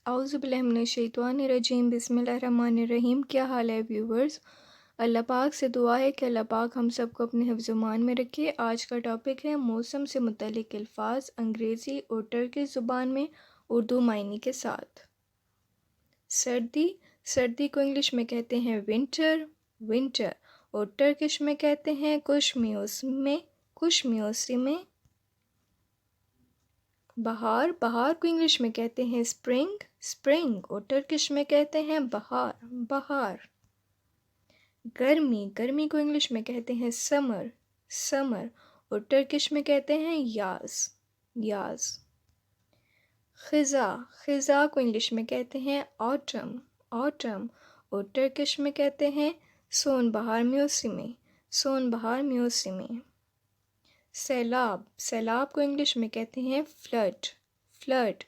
औज़ुबिल्लाहिमिनश्शैतानिर्रजीम बिस्मिल्लाहिर्रहमानिर्रहीम। क्या हाल है व्यूवर्स। अल्लाह पाक से दुआ है कि अल्लाह पाक हम सबको अपने हिफ्ज़-ओ-मान में रखे। आज का टॉपिक है मौसम से मुतल्लिक़ अल्फ़ाज़ अंग्रेज़ी और टर्की ज़ुबान में उर्दू मायने के साथ। सर्दी, सर्दी को इंग्लिश में कहते हैं विंटर, विंटर और टर्किश में कहते हैं कुश मौसम, कुश मौसम। बहार, बहार को इंग्लिश में कहते हैं स्प्रिंग, स्प्रिंग और टर्किश में कहते हैं बहार, बहार। गर्मी, गर्मी को इंग्लिश में कहते हैं समर, समर और टर्किश में कहते हैं याज़, याज़। ख़िज़ा, ख़िज़ा को इंग्लिश में कहते हैं ऑटम, ऑटम और टर्किश में कहते हैं सोनबहार मौसम, सोनबहार मौसम। सैलाब, सैलाब को इंग्लिश में कहते हैं फ्लड, फ्लड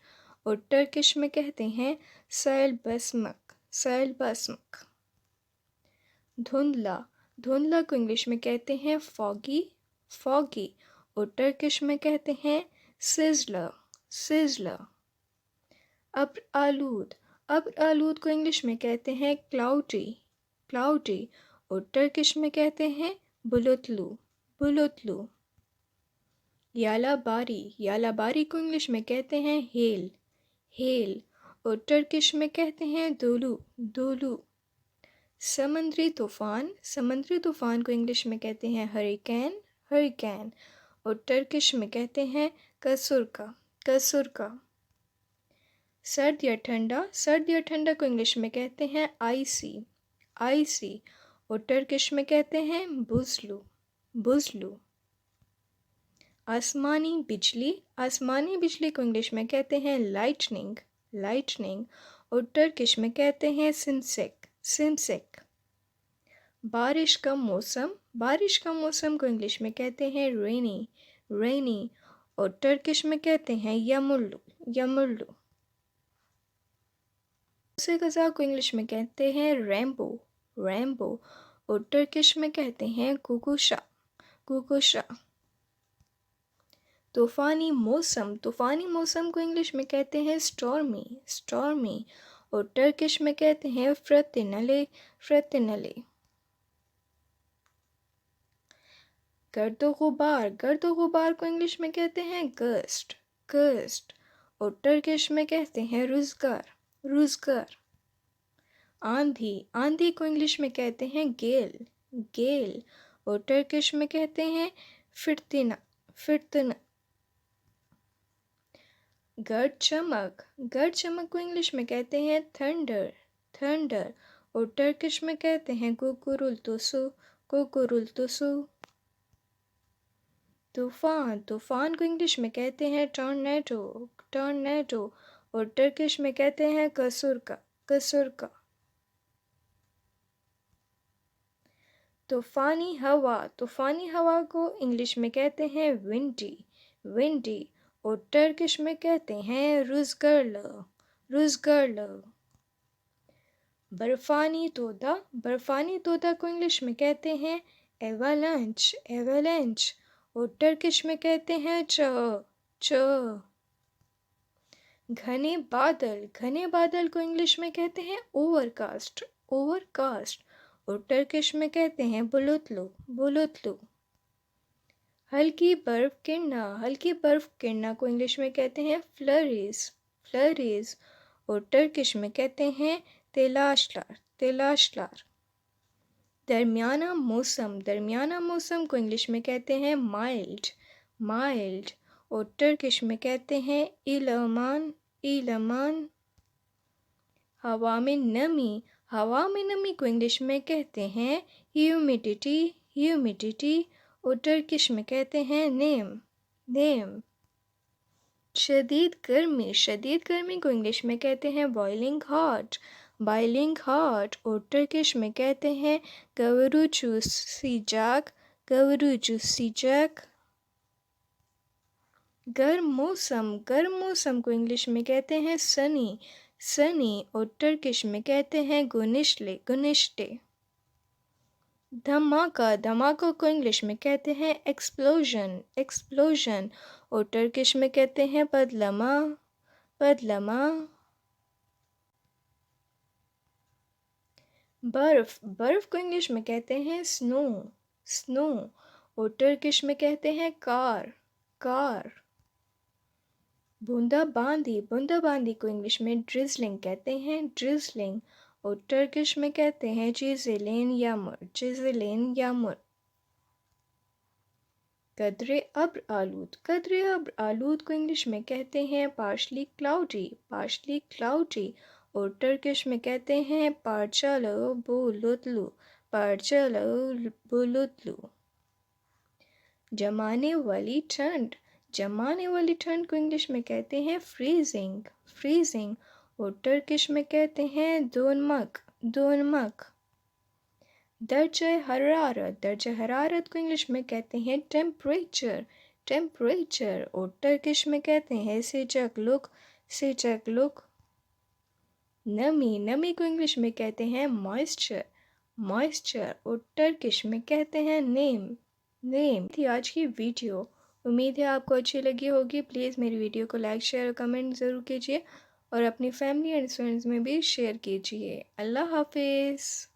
और टर्किश में कहते हैं सैल बसमक, सैल बसमक। धुंधला, धुंधला को इंग्लिश में कहते हैं फॉगी, फॉगी और टर्किश में कहते हैं सिज़लर, सिज़लर। अब्र आलूद, अब्र आलूद को इंग्लिश में कहते हैं क्लाउडी, क्लाउडी और टर्किश में कहते हैं बुलुतलू, बुलुतलू। यालाबारी, यालाबारी को इंग्लिश में कहते हैं हेल, हेल और टर्किश में कहते हैं दोलू, दोलू। समंदरी तूफ़ान, समंदरी तूफ़ान को इंग्लिश में कहते हैं हरिकेन, हरिकेन और टर्किश में कहते हैं कसूरका, कसूरका। सर्द या ठंडा, सर्द या ठंडा को इंग्लिश में कहते हैं आइसी, आइसी और टर्किश में कहते हैं बुज़लू, बुज़लू। आसमानी बिजली, आसमानी बिजली को इंग्लिश में कहते हैं लाइटनिंग, लाइटनिंग और टर्किश में कहते हैं सिमसेक, सिमसेक। बारिश का मौसम, बारिश का मौसम को इंग्लिश में कहते हैं रेनी, रेनी और टर्किश में कहते हैं यमुल्लू, यमुल्लू। उसे ग़ज़ा को इंग्लिश में कहते हैं रैम्बो, रैम्बो और टर्किश में कहते हैं कुकुशा, कुकुशा। तूफ़ानी मौसम, तूफ़ानी मौसम को इंग्लिश में कहते हैं स्टॉर्मी, स्टॉर्मी और टर्किश में कहते हैं फ्रतिनले, फ्रतिनले। गर्दो गुबार, गर्दो गुबार को इंग्लिश में कहते हैं गस्ट, गस्ट और टर्किश में कहते हैं रुज़गार, रुज़गार। आंधी, आंधी को इंग्लिश में कहते हैं गेल, गेल और टर्किश में कहते हैं फिरतिना, फिरतिना। गर्द चमक, गर्द चमक को इंग्लिश में कहते हैं थंडर, थंडर और टर्किश में कहते हैं कुकुरुलतुसु, कुकुरुलतुसु। तूफ़ान, तूफ़ान को इंग्लिश में कहते हैं टॉर्नेडो, टॉर्नेडो और टर्किश में कहते हैं कसूरका, कसूरका। तूफ़ानी हवा, तूफ़ानी हवा को इंग्लिश में कहते हैं विंडी, विंडी और टर्किश में कहते हैं रुज़गर्ल, रुज़गर्ल। बर्फ़ानी तोदा, बर्फ़ानी तोदा को इंग्लिश में कहते हैं एवालांच, एवालांच और टर्किश में कहते हैं च, च। घने बादल, घने बादल को इंग्लिश में कहते हैं ओवरकास्ट, ओवरकास्ट और टर्किश में कहते हैं बुलुतलू, बुलुतलू। हल्की बर्फ़ गिरना, हल्की बर्फ़ गिरना को इंग्लिश में कहते हैं फ्लरीज, फ्लरीज और टर्किश में कहते हैं तेलाशलार, तेलाशलार। दरमियाना मौसम, दरमियाना मौसम को इंग्लिश में कहते हैं माइल्ड, माइल्ड और टर्किश में कहते हैं इलमान, इलमान। हवा में नमी, हवा में नमी को इंग्लिश में कहते हैं ह्यूमिडिटी, ह्यूमिडिटी और टर्किश में कहते हैं नेम, नेम। शदीद गर्मी, शदीद गर्मी को इंग्लिश में कहते हैं बॉइलिंग हॉट, बॉइलिंग हॉट और टर्किश में कहते हैं गवरुचू सीजाक, गवरुचू सीजाक। गर्म मौसम, गर्म मौसम को इंग्लिश में कहते हैं सनी, सनी और टर्किश में कहते हैं गुनिश्ले, गुनिश्टे। धमाका, धमाका को इंग्लिश में कहते हैं एक्सप्लोजन, एक्सप्लोजन और टर्किश में कहते हैं पदलमा, पदलमा। बर्फ, बर्फ को इंग्लिश में कहते हैं स्नो, स्नो। और टर्किश में कहते हैं कार, कार। बूंदाबांदी, बूंदाबांदी को इंग्लिश में ड्रिजलिंग कहते हैं, ड्रिजलिंग। और टर्किश में कहते हैं चिज़िलेन यामुर, चिज़िलेन यामुर। कदरे अब्र आलूद, कदरे अब्र आलूद को इंग्लिश में कहते हैं पार्शली क्लाउडी, पार्शली क्लाउडी। और टर्किश में कहते हैं पार्चालो बुलुतलू, पार्चालो बुलुतलू। जमाने वाली ठंड, जमाने वाली ठंड को इंग्लिश में कहते हैं फ्रीजिंग, फ्रीजिंग। और टर्किश में कहते हैं दोनमक, दोनमक। दर्जे हरारत, दर्जे हरारत को इंग्लिश में कहते हैं टेम्परेचर, टेम्परेचर। और टर्किश में कहते हैं sıcaklık, sıcaklık। नमी, नमी को इंग्लिश में कहते हैं मॉइस्चर, मॉइस्चर। और टर्किश में कहते हैं नेम, नेम। थी आज की वीडियो, उम्मीद है आपको अच्छी लगी होगी। प्लीज़ मेरी वीडियो को लाइक शेयर और कमेंट ज़रूर कीजिए और अपनी फैमिली एंड फ्रेंड्स में भी शेयर कीजिए। अल्लाह हाफिज़।